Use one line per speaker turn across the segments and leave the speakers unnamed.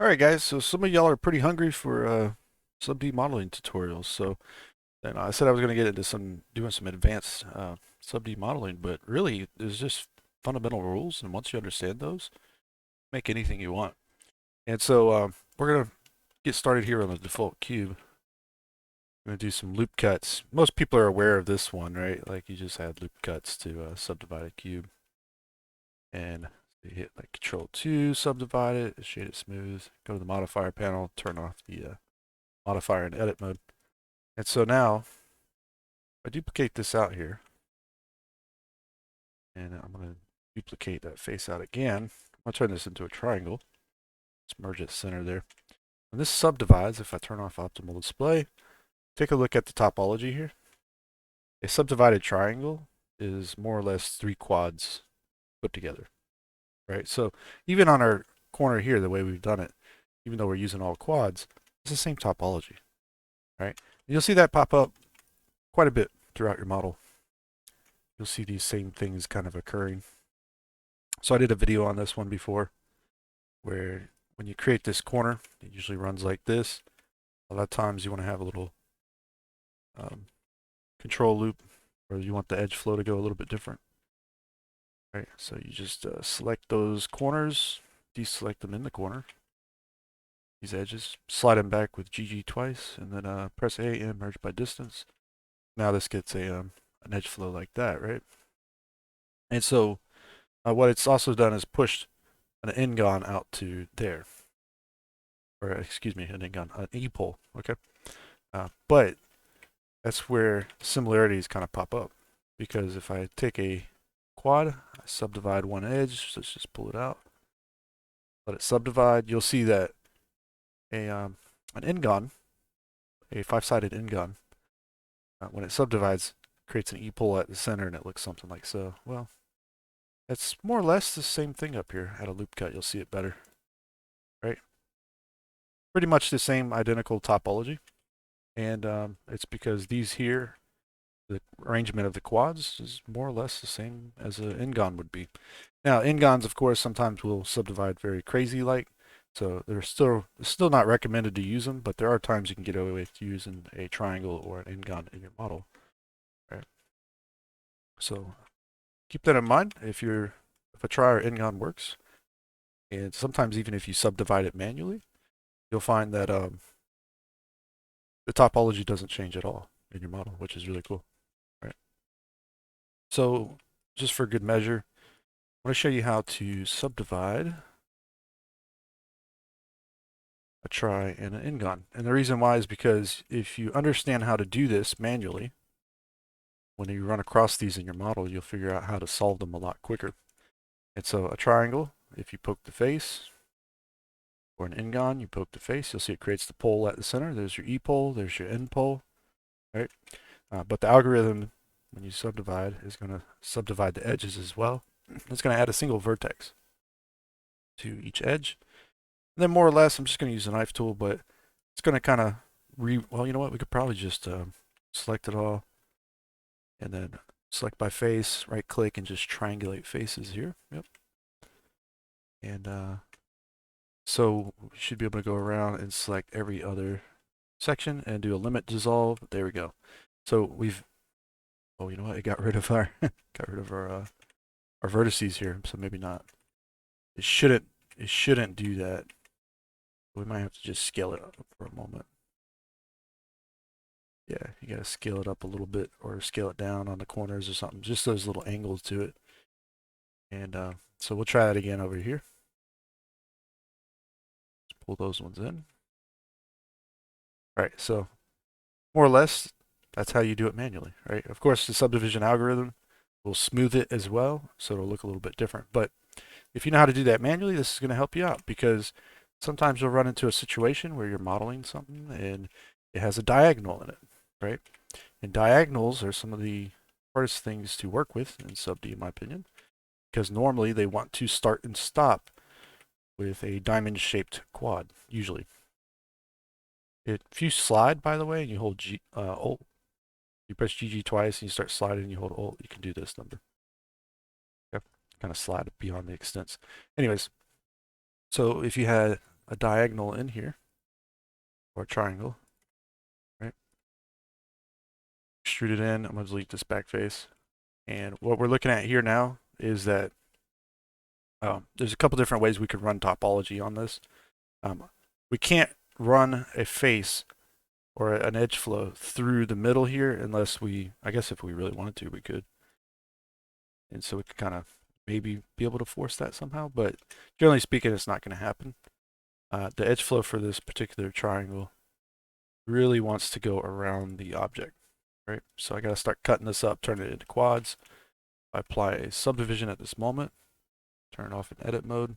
Alright guys, so some of y'all are pretty hungry for SubD modeling tutorials. So then I said I was going to get into doing some advanced SubD modeling, but really there's just fundamental rules, and once you understand those, make anything you want. And so we're going to get started here on the default cube. I'm going to do some loop cuts. Most people are aware of this one, right? Like you just add loop cuts to subdivide a cube. And you hit like Control 2, subdivide it, shade it smooth, go to the modifier panel, turn off the modifier in edit mode. And so now, I duplicate this out here, and I'm going to duplicate that face out again. I'm going to turn this into a triangle. Let's merge it center there. And this subdivides, if I turn off optimal display, take a look at the topology here. A subdivided triangle is more or less three quads put together, right? So even on our corner here, the way we've done it, even though we're using all quads, it's the same topology, right? And you'll see that pop up quite a bit throughout your model. You'll see these same things kind of occurring. So I did a video on this one before, where when you create this corner, it usually runs like this. A lot of times you want to have a little control loop, or you want the edge flow to go a little bit different. Right, so you just select those corners, deselect them in the corner, these edges, slide them back with GG twice, and then press A and merge by distance. Now this gets an edge flow like that, right? And so what it's also done is pushed an n-gon out to there, or excuse me, an n-gon, an e-pole, okay? But that's where similarities kind of pop up, because if I take a quad, I subdivide one edge, so let's just pull it out, let it subdivide, you'll see that an n-gon, a five-sided n-gon, when it subdivides, creates an e-pole at the center, and it looks something like so. Well, it's more or less the same thing up here. At a loop cut, you'll see it better, right? Pretty much the same identical topology, and it's because these here, the arrangement of the quads is more or less the same as an n-gon would be. Now, n-gons, of course, sometimes will subdivide very crazy-like, so they're still not recommended to use them, but there are times you can get away with using a triangle or an n-gon in your model, right? So keep that in mind if a trie or n-gon works, and sometimes even if you subdivide it manually, you'll find that the topology doesn't change at all in your model, which is really cool, right? So just for good measure, I want to show you how to subdivide a trie and an n-gon. And the reason why is because if you understand how to do this manually, when you run across these in your model, you'll figure out how to solve them a lot quicker. And so a triangle, if you poke the face, or an n-gon, you poke the face, you'll see it creates the pole at the center. There's your e-pole, there's your n-pole, right? But the algorithm, when you subdivide, is going to subdivide the edges as well. It's going to add a single vertex to each edge. And then more or less, I'm just going to use a knife tool, but it's going to kind of well, you know what? We could probably just select it all and then select by face, right click, and just triangulate faces here. Yep. And so we should be able to go around and select every other section and do a limit dissolve. There we go. So oh, you know what? It got rid of our our vertices here, so maybe not. It shouldn't do that. We might have to just scale it up for a moment. Yeah, you gotta scale it up a little bit or scale it down on the corners or something. Just those little angles to it. And so we'll try that again over here. Let's pull those ones in. All right, so more or less, that's how you do it manually, right? Of course, the subdivision algorithm will smooth it as well, so it'll look a little bit different. But if you know how to do that manually, this is going to help you out, because sometimes you'll run into a situation where you're modeling something and it has a diagonal in it, right? And diagonals are some of the hardest things to work with in SubD, in my opinion, because normally they want to start and stop with a diamond-shaped quad, usually. If you slide, by the way, and you hold Alt, you press GG twice and you start sliding and you hold Alt, you can do this number. Okay? Kind of slide beyond the extents. Anyways, so if you had a diagonal in here, or a triangle, right? Extrude it in. I'm going to delete this back face. And what we're looking at here now is that there's a couple different ways we could run topology on this. We can't run a face or an edge flow through the middle here unless I guess if we really wanted to, we could. And so we could kind of maybe be able to force that somehow, but generally speaking, it's not going to happen. The edge flow for this particular triangle really wants to go around the object, right? So I got to start cutting this up, turn it into quads. I apply a subdivision at this moment, turn it off in edit mode.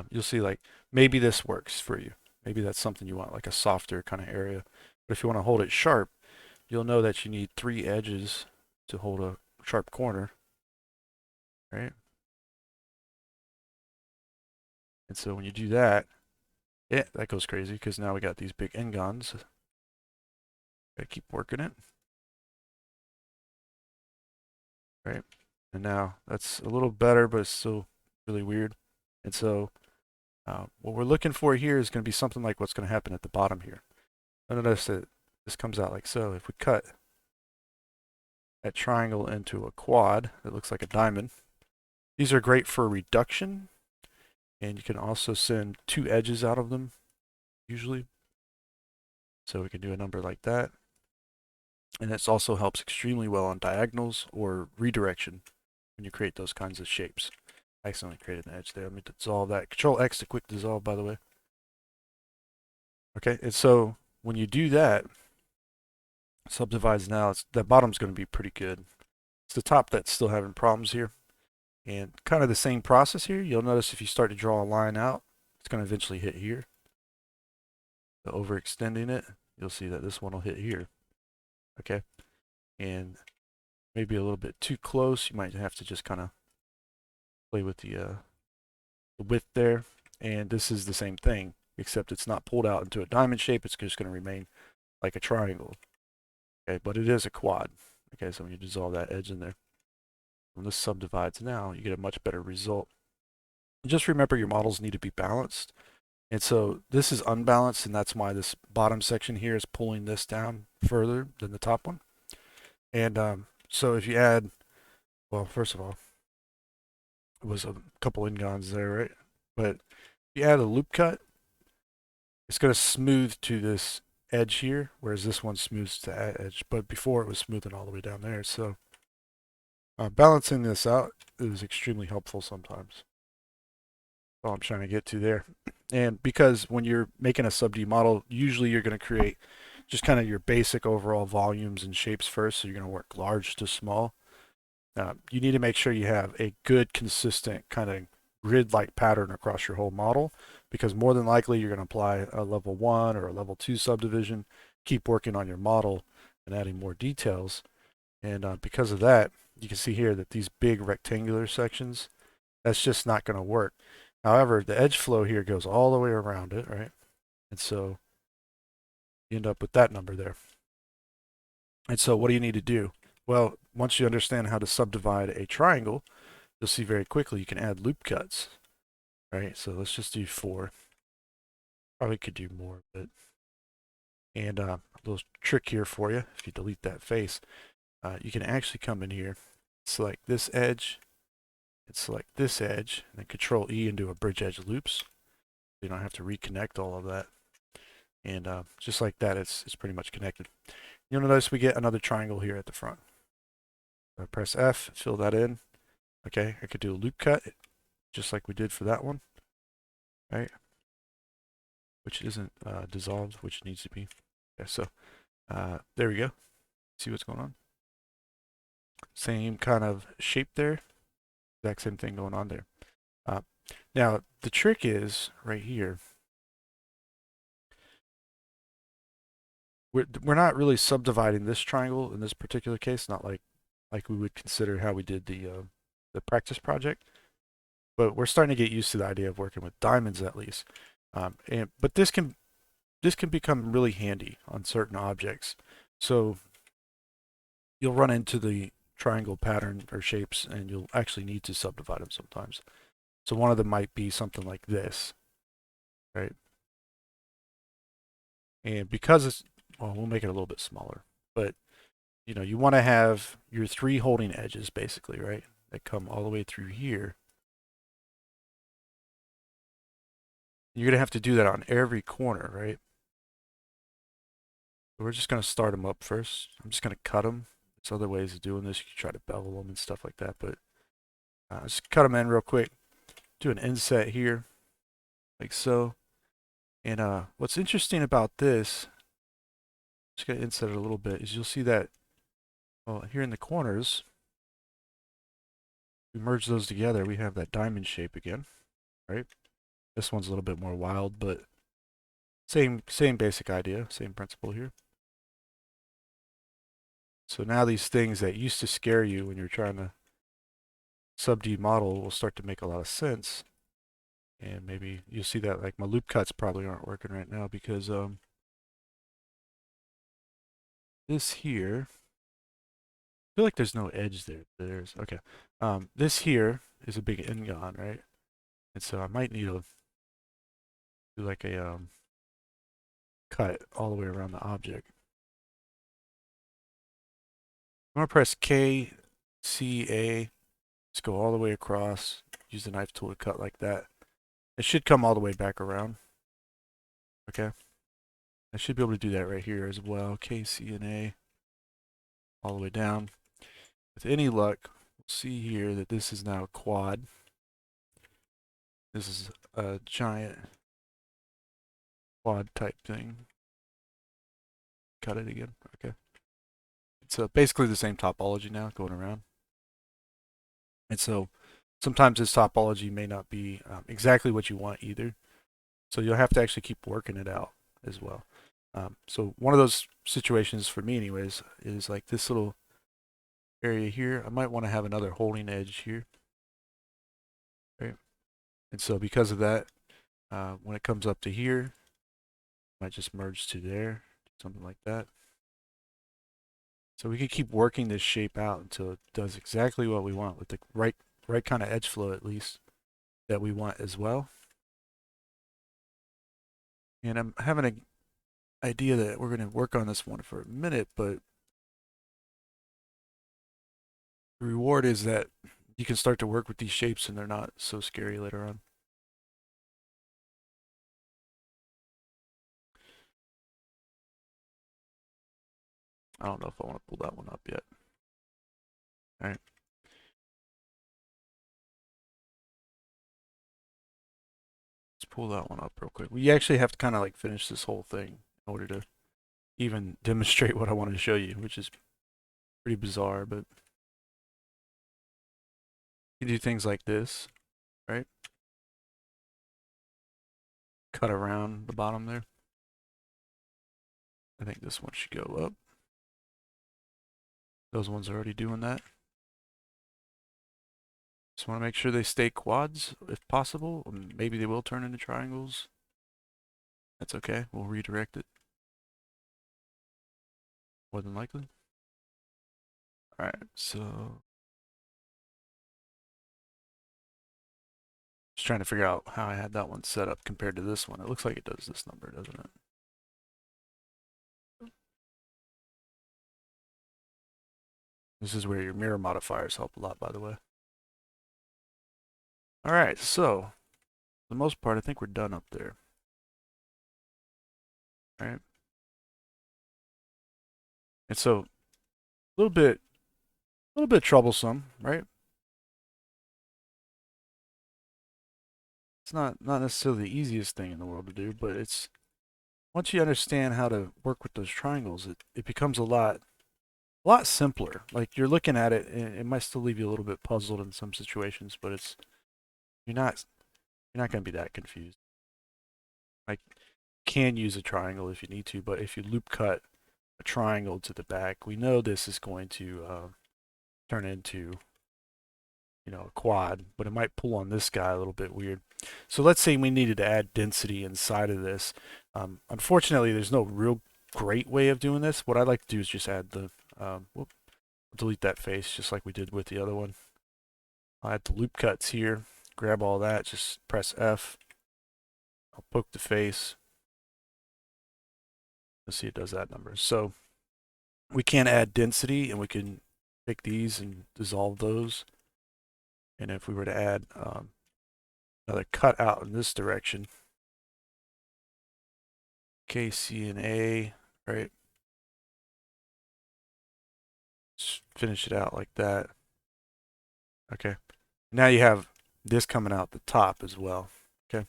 You'll see like maybe this works for you. Maybe that's something you want, like a softer kind of area. But if you want to hold it sharp, you'll know that you need 3 edges to hold a sharp corner, right? And so when you do that, that goes crazy because now we got these big n-gons. Gotta keep working it, right? And now that's a little better, but it's still really weird. And so what we're looking for here is going to be something like what's going to happen at the bottom here. Notice that this comes out like so. If we cut that triangle into a quad that looks like a diamond, these are great for reduction, and you can also send 2 edges out of them usually. So we can do a number like that. And this also helps extremely well on diagonals or redirection when you create those kinds of shapes. I accidentally created an edge there. Let me dissolve that. Control X to quick dissolve, by the way. Okay, and so when you do that, subdivides now, the bottom's going to be pretty good. It's the top that's still having problems here. And kind of the same process here. You'll notice if you start to draw a line out, it's going to eventually hit here. So overextending it, you'll see that this one will hit here. Okay, and maybe a little bit too close. You might have to just kind of play with the width there. And this is the same thing, except it's not pulled out into a diamond shape. It's just going to remain like a triangle. Okay, but it is a quad. Okay, so when you dissolve that edge in there, when this subdivides now, you get a much better result. And just remember your models need to be balanced. And so this is unbalanced, and that's why this bottom section here is pulling this down further than the top one. And so if you add, well, first of all, it was a couple n-gons there, right? But if you add a loop cut, it's going to smooth to this edge here, whereas this one smooths to that edge. But before it was smoothing all the way down there. So balancing this out is extremely helpful sometimes. All I'm trying to get to there. And because when you're making a SubD model, usually you're going to create just kind of your basic overall volumes and shapes first. So you're going to work large to small. You need to make sure you have a good, consistent kind of grid-like pattern across your whole model, because more than likely you're going to apply a level 1 or a level 2 subdivision, keep working on your model and adding more details. And because of that, you can see here that these big rectangular sections, that's just not going to work. However, the edge flow here goes all the way around it, right? And so you end up with that number there. And so what do you need to do? Well, once you understand how to subdivide a triangle, you'll see very quickly you can add loop cuts, right? So let's just do 4. Probably could do more, but and a little trick here for you. If you delete that face, you can actually come in here, select this edge, and select this edge, and then Control E and do a bridge edge loops. You don't have to reconnect all of that. And just like that, it's pretty much connected. You'll notice we get another triangle here at the front. So I press F, fill that in. Okay, I could do a loop cut, just like we did for that one, right? Which isn't dissolved, which needs to be. Okay, so there we go. See what's going on? Same kind of shape there. Exact same thing going on there. Now, the trick is right here. We're not really subdividing this triangle in this particular case, not like we would consider how we did the practice project. But we're starting to get used to the idea of working with diamonds at least. But this can become really handy on certain objects. So you'll run into the triangle pattern or shapes, and you'll actually need to subdivide them sometimes. So one of them might be something like this. right? And because it's, well, we'll make it a little bit smaller, but you know, you want to have your three holding edges basically, right? That come all the way through here. You're going to have to do that on every corner, right? So we're just going to start them up first. I'm just going to cut them. There's other ways of doing this. You can try to bevel them and stuff like that, but just cut them in real quick. Do an inset here, like so. And what's interesting about this, just going to inset it a little bit, is you'll see that, well, here in the corners, we merge those together, we have that diamond shape again, right? This one's a little bit more wild, but same basic idea, same principle here. So now these things that used to scare you when you're trying to SubD model will start to make a lot of sense. And maybe you'll see that like my loop cuts probably aren't working right now because this here, I feel like there's no edge there. There's okay. This here is a big n-gon, right? And so I might need to do like a cut all the way around the object. I'm gonna press K, C, A. Just go all the way across. Use the knife tool to cut like that. It should come all the way back around. Okay. I should be able to do that right here as well. K, C, and A. All the way down. With any luck, we'll see here that this is now a quad. This is a giant quad type thing. Cut it again. Okay. It's basically the same topology now going around. And so sometimes this topology may not be exactly what you want either. So you'll have to actually keep working it out as well. So one of those situations for me anyways is like this little area here. I might want to have another holding edge here. Right? And so because of that, when it comes up to here, it might just merge to there, something like that. So we can keep working this shape out until it does exactly what we want with the right kind of edge flow at least that we want as well. And I'm having an idea that we're going to work on this one for a minute, but the reward is that you can start to work with these shapes and they're not so scary later on. I don't know if I want to pull that one up yet. All right. Let's pull that one up real quick. We actually have to kind of like finish this whole thing in order to even demonstrate what I wanted to show you, which is pretty bizarre, but you do things like this, right? Cut around the bottom there. I think this one should go up. Those ones are already doing that. Just want to make sure they stay quads if possible. Maybe they will turn into triangles. That's okay. We'll redirect it. More than likely. All right, so just trying to figure out how I had that one set up compared to this one. It looks like it does this number, doesn't it? This is where your mirror modifiers help a lot, by the way. All right, so for the most part, I think we're done up there. All right. And so a little bit troublesome, right? It's not necessarily the easiest thing in the world to do, but it's once you understand how to work with those triangles, it becomes a lot simpler. Like you're looking at it, and it might still leave you a little bit puzzled in some situations, but it's you're not going to be that confused. Like can use a triangle if you need to, but if you loop cut a triangle to the back, we know this is going to turn into, you know, a quad, but it might pull on this guy a little bit weird. So let's say we needed to add density inside of this. Unfortunately, there's no real great way of doing this. What I like to do is just add the, delete that face just like we did with the other one. I'll add the loop cuts here, grab all that, just press F, I'll poke the face. Let's see, it does that number. So we can add density, and we can pick these and dissolve those. And if we were to add another cut out in this direction, K, C, and A, right? Just finish it out like that. Okay. Now you have this coming out the top as well. Okay.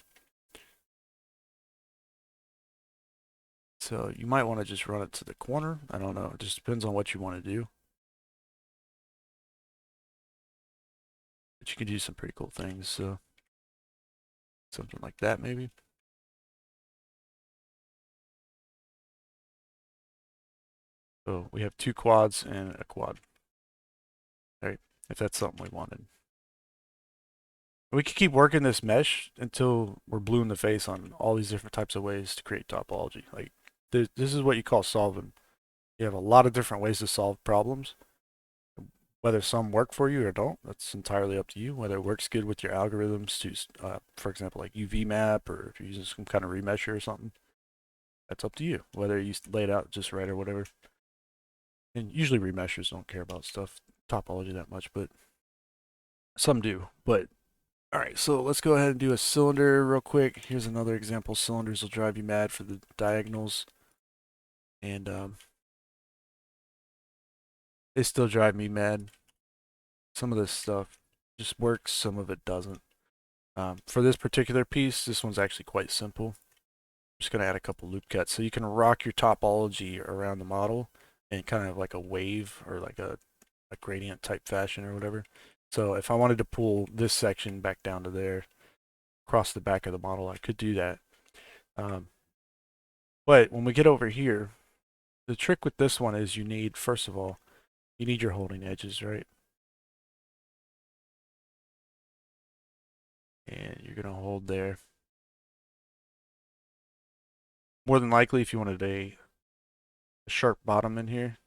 So you might want to just run it to the corner. I don't know. It just depends on what you want to do. But you can do some pretty cool things. So something like that maybe. So we have two quads and a quad. Right? If that's something we wanted. We could keep working this mesh until we're blue in the face on all these different types of ways to create topology. Like this is what you call solving. You have a lot of different ways to solve problems. Whether some work for you or don't, that's entirely up to you. Whether it works good with your algorithms to, for example, like UV map, or if you're using some kind of remesher or something, that's up to you. Whether you lay it out just right or whatever. And usually remeshers don't care about stuff, topology that much, but some do. But all right, so let's go ahead and do a cylinder real quick. Here's another example. Cylinders will drive you mad for the diagonals. And they still drive me mad. Some of this stuff just works, some of it doesn't. For this particular piece, this one's actually quite simple. I'm just going to add a couple loop cuts. So you can rock your topology around the model in kind of like a wave or like a gradient type fashion or whatever. So if I wanted to pull this section back down to there, across the back of the model, I could do that. But when we get over here, the trick with this one is you need, first of all, you need your holding edges, right? And you're going to hold there. More than likely, if you wanted a sharp bottom in here,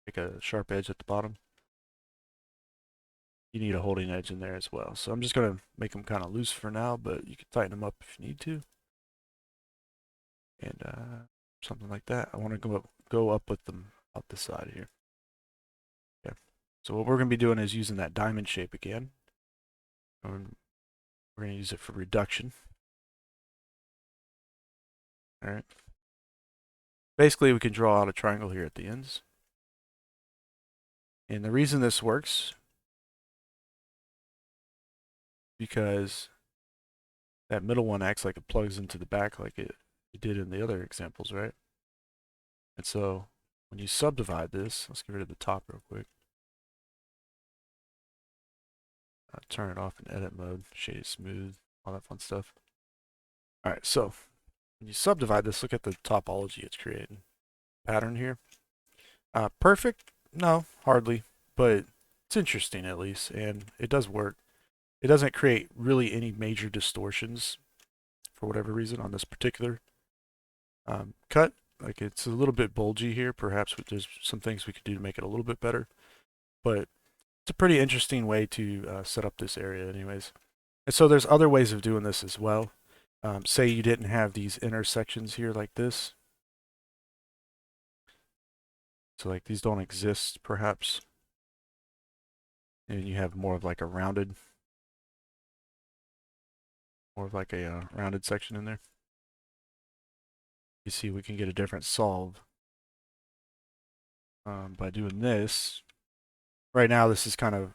like a sharp edge at the bottom, you need a holding edge in there as well. So I'm just going to make them kind of loose for now, but you can tighten them up if you need to. And something like that. I want to go up with them up the side here. Okay. So what we're going to be doing is using that diamond shape again. And we're going to use it for reduction. All right. Basically, we can draw out a triangle here at the ends. And the reason this works, because that middle one acts like it plugs into the back like it did in the other examples, right? And so when you subdivide this, let's get rid of the top real quick. Turn it off in edit mode, shade it smooth, all that fun stuff. All right, so when you subdivide this, look at the topology it's creating. Pattern here. Perfect? No, hardly, but it's interesting at least, and it does work. It doesn't create really any major distortions for whatever reason on this particular cut. Like it's a little bit bulgy here. Perhaps there's some things we could do to make it a little bit better, but it's a pretty interesting way to set up this area anyways. And so there's other ways of doing this as well. Say you didn't have these intersections here like this. So like these don't exist perhaps. And you have more of like a rounded, rounded section in there. You see we can get a different solve by doing this. Right now this is kind of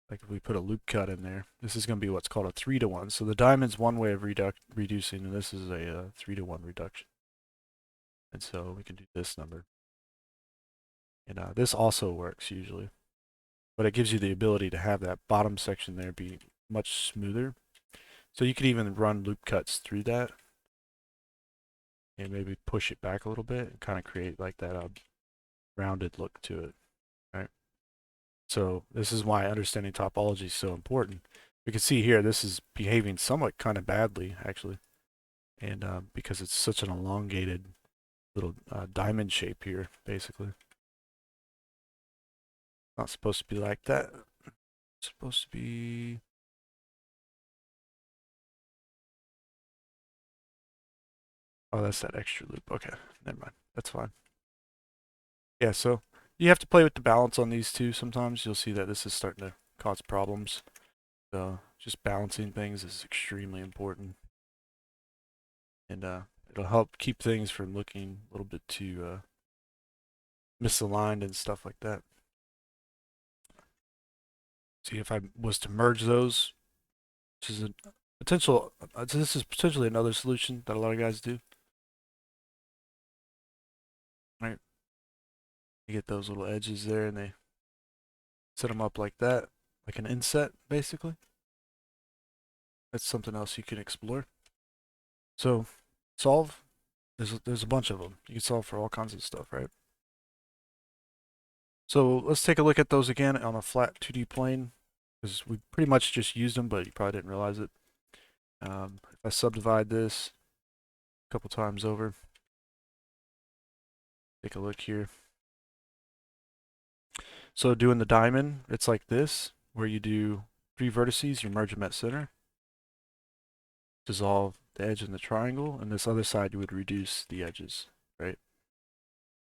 like if we put a loop cut in there, this is going to be what's called a 3-to-1. So the diamond's one way of reducing, and this is a 3-to-1 reduction. And so we can do this number. And this also works usually, but it gives you the ability to have that bottom section there be much smoother. So you could even run loop cuts through that and maybe push it back a little bit and kind of create like that rounded look to it, right? So this is why understanding topology is so important. We can see here this is behaving somewhat kind of badly actually, and because it's such an elongated little diamond shape here, basically. Not supposed to be like that. It's supposed to be Oh, that's that extra loop. Okay, never mind. That's fine. Yeah, so you have to play with the balance on these two sometimes. You'll see that this is starting to cause problems. So just balancing things is extremely important. And it'll help keep things from looking a little bit too misaligned and stuff like that. See, if I was to merge those, which is a potential, this is potentially another solution that a lot of guys do, right? You get those little edges there and they set them up like that, like an inset, basically. That's something else you can explore. So solve, there's a bunch of them. You can solve for all kinds of stuff, right? So let's take a look at those again on a flat 2D plane, because we pretty much just used them, but you probably didn't realize it. If I subdivide this a couple times over, take a look here. So doing the diamond, it's like this, where you do 3 vertices, you merge them at center, dissolve the edge in the triangle, and this other side you would reduce the edges, right?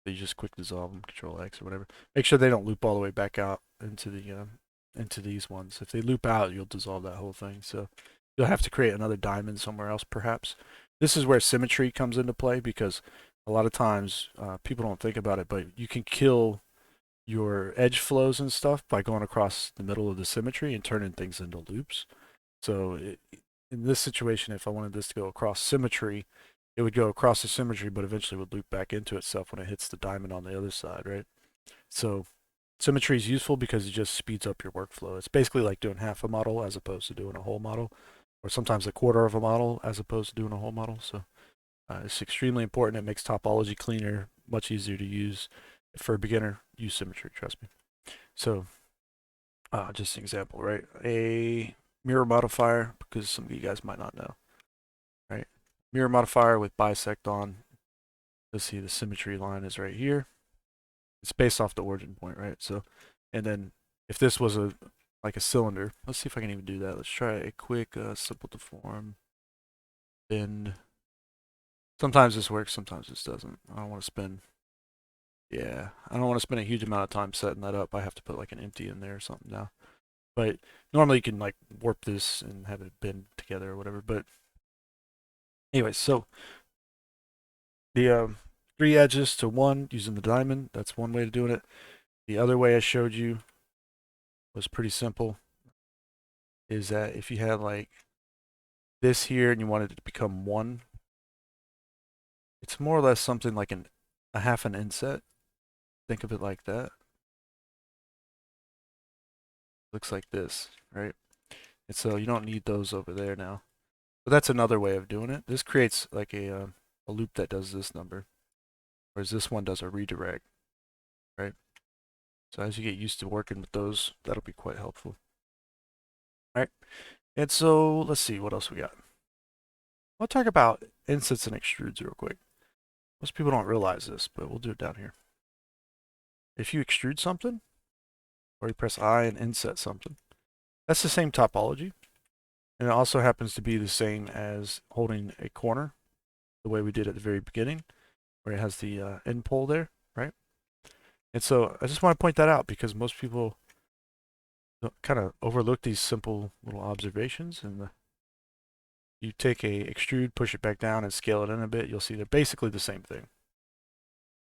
So you just quick dissolve them, Control X or whatever. Make sure they don't loop all the way back out into the into these ones. If they loop out, you'll dissolve that whole thing. So you'll have to create another diamond somewhere else, perhaps. This is where symmetry comes into play because a lot of times people don't think about it, but you can kill your edge flows and stuff by going across the middle of the symmetry and turning things into loops. So in this situation, if I wanted this to go across symmetry, it would go across the symmetry, but eventually would loop back into itself when it hits the diamond on the other side, right? So symmetry is useful because it just speeds up your workflow. It's basically like doing half a model as opposed to doing a whole model, or sometimes a quarter of a model as opposed to doing a whole model. So it's extremely important. It makes topology cleaner, much easier to use. For a beginner, use symmetry, trust me. So just an example, right? A mirror modifier, because some of you guys might not know, right? Mirror modifier with bisect on. Let's see, the symmetry line is right here. It's based off the origin point, right? So, and then if this was a like a cylinder, let's see if I can even do that. Let's try a quick simple deform bend. Sometimes this works, sometimes this doesn't. I don't want to spend, yeah, I don't want to spend a huge amount of time setting that up. I have to put like an empty in there or something now. But normally you can like warp this and have it bend together or whatever. But anyway, so the 3 edges to 1 using the diamond, that's one way of doing it. The other way I showed you was pretty simple. Is that if you had like this here and you wanted it to become 1, it's more or less something like a half an inset. Think of it like that. Looks like this, right? And so you don't need those over there now. But that's another way of doing it. This creates like a loop that does this number, whereas this one does a redirect, right? So as you get used to working with those, that'll be quite helpful. All right. And so let's see what else we got. I'll talk about insets and extrudes real quick. Most people don't realize this, but we'll do it down here. If you extrude something, or you press I and inset something, that's the same topology. And it also happens to be the same as holding a corner, the way we did at the very beginning, where it has the end pole there, right? And so I just want to point that out because most people kind of overlook these simple little observations. And you take a extrude, push it back down, and scale it in a bit, you'll see they're basically the same thing.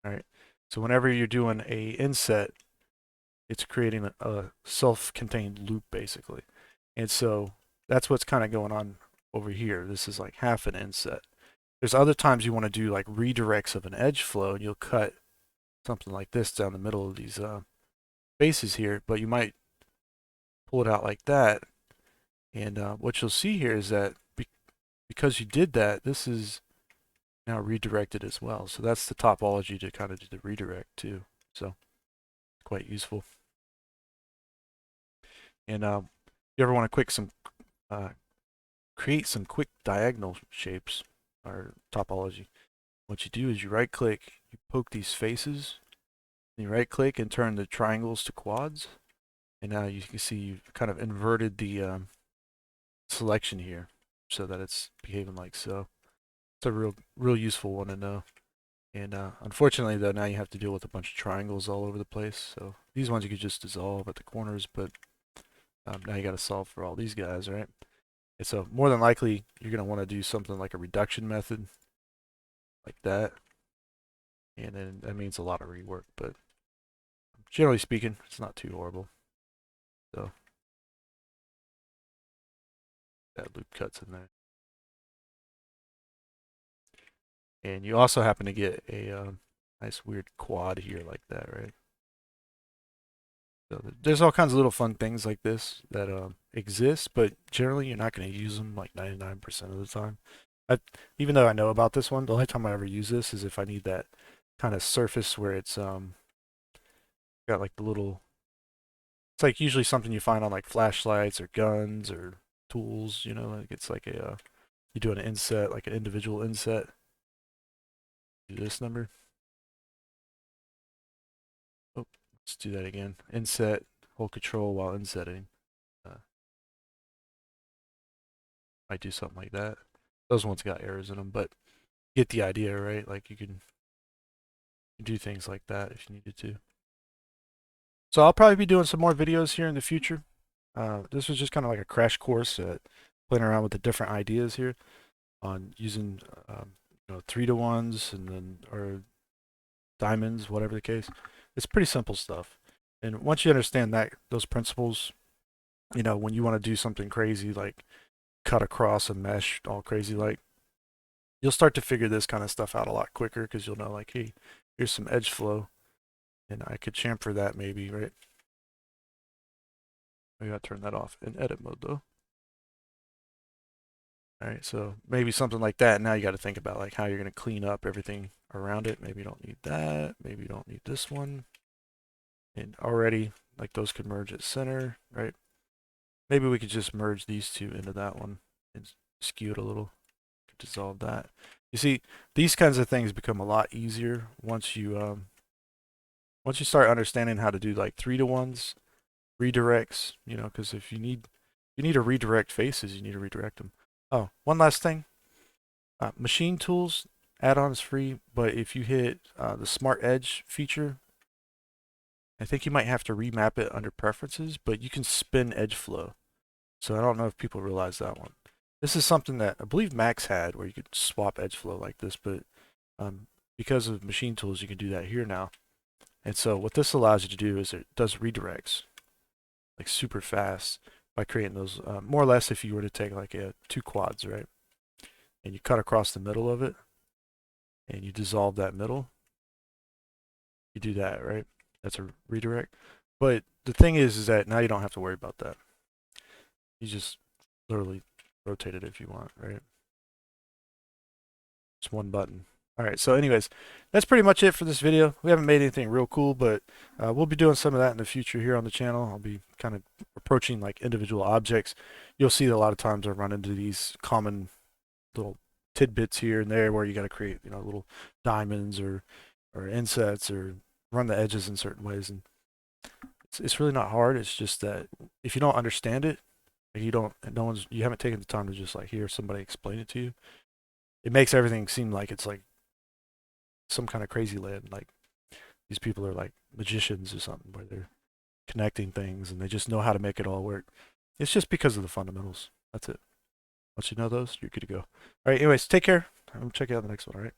All right. So whenever you're doing a inset, it's creating a self-contained loop basically. And so that's what's kind of going on over here. This is like half an inset. There's other times you want to do like redirects of an edge flow, and you'll cut something like this down the middle of these faces here, but you might pull it out like that. And what you'll see here is that because you did that, this is now redirected as well. So that's the topology to kind of do the redirect too. So quite useful. And you ever want to create some quick diagonal shapes or topology, what you do is you right click, you poke these faces, and you right click and turn the triangles to quads. And now you can see you've kind of inverted the selection here so that it's behaving like so. It's a real useful one to know. And unfortunately, though, now you have to deal with a bunch of triangles all over the place. So these ones you could just dissolve at the corners, but now you got to solve for all these guys, right? And so more than likely, you're going to want to do something like a reduction method, like that. And then that means a lot of rework, but generally speaking, it's not too horrible. So that loop cuts in there. And you also happen to get a nice weird quad here like that, right? So there's all kinds of little fun things like this that exist, but generally you're not going to use them like 99% of the time. I, even though I know about this one, the only time I ever use this is if I need that kind of surface where it's got like the little. It's like usually something you find on like flashlights or guns or tools. You know, like it's like a you do an inset, like an individual inset. Do this number. Oh, let's do that again. Inset, hold control while insetting. Might do something like that. Those ones got errors in them, but get the idea, right? Like you can do things like that if you needed to. So I'll probably be doing some more videos here in the future. This was just kind of like a crash course at playing around with the different ideas here on using 3-to-1s and then or diamonds, whatever the case. It's pretty simple stuff. And once you understand that those principles, when you want to do something crazy like cut across a mesh all crazy like, you'll start to figure this kind of stuff out a lot quicker because you'll know like, hey, here's some edge flow and I could chamfer that maybe, right? Maybe I'll turn that off in edit mode though. All right, so maybe something like that. Now you got to think about like how you're going to clean up everything around it. Maybe you don't need that. Maybe you don't need this one. And already, like those could merge at center, right? Maybe we could just merge these two into that one and skew it a little. Dissolve that. You see, these kinds of things become a lot easier once you start understanding how to do like 3-to-1s, redirects. Because if you need to redirect faces, you need to redirect them. Oh, one last thing. Machine tools add-on is free, but if you hit the Smart Edge feature, I think you might have to remap it under preferences, but you can spin edge flow. So I don't know if people realize that one. This is something that I believe Max had where you could swap edge flow like this, but because of machine tools, you can do that here now. And so what this allows you to do is it does redirects like super fast by creating those more or less if you were to take like two quads, right? And you cut across the middle of it and you dissolve that middle. You do that, right? That's a redirect. But the thing is that now you don't have to worry about that. You just literally rotate it if you want, right? It's one button. All right, so anyways, that's pretty much it for this video. We haven't made anything real cool, but we'll be doing some of that in the future here on the channel. I'll be kind of approaching like individual objects. You'll see that a lot of times I run into these common little tidbits here and there where you got to create, little diamonds or insets or run the edges in certain ways. And it's really not hard. It's just that if you don't understand it, you haven't taken the time to just like hear somebody explain it to you. It makes everything seem like it's like some kind of crazy land. Like these people are like magicians or something where they're connecting things and they just know how to make it all work. It's just because of the fundamentals. That's it. Once you know those, you're good to go. All right, anyways, take care. I'm gonna check you out the next one, all right?